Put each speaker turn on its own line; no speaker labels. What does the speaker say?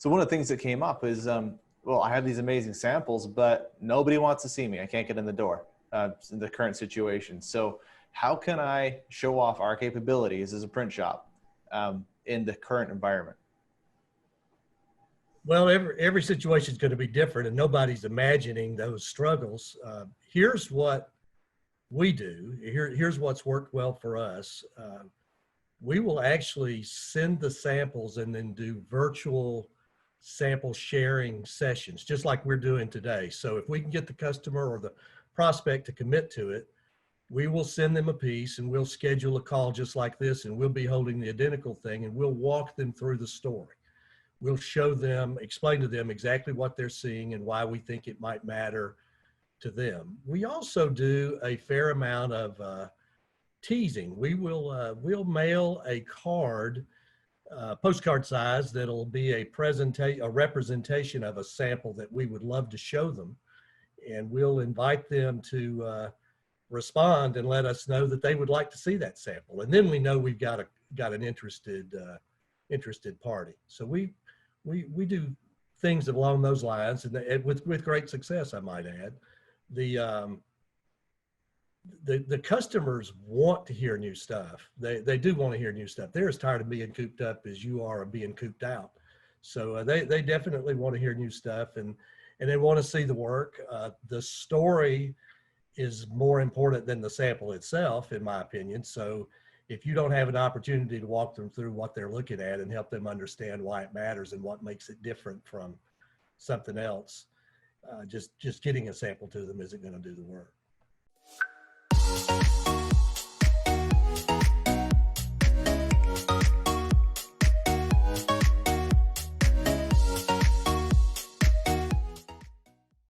So one of the things that came up is, well, I have these amazing samples, but nobody wants to see me. I can't get in the door in the current situation. So how can I show off our capabilities as a print shop in the current environment?
Well, every situation is going to be different, and nobody's imagining those struggles. Here's what we do. Here's what's worked well for us. We will actually send the samples and then do virtual sample sharing sessions, just like we're doing today. So if we can get the customer or the prospect to commit to it, we will send them a piece and we'll schedule a call just like this, and we'll be holding the identical thing, and we'll walk them through the story. We'll show them, explain to them exactly what they're seeing and why we think it might matter to them. We also do a fair amount of teasing. We'll mail a card, postcard size, that'll be a representation of a sample that we would love to show them, and we'll invite them to respond and let us know that they would like to see that sample, and then we know we've got an interested party. So we do things along those lines, and with great success, I might add. The customers want to hear new stuff. They do want to hear new stuff. They're as tired of being cooped up as you are of being cooped out. So they definitely want to hear new stuff, and they want to see the work. The story is more important than the sample itself, in my opinion. So if you don't have an opportunity to walk them through what they're looking at and help them understand why it matters and what makes it different from something else, just getting a sample to them isn't going to do the work.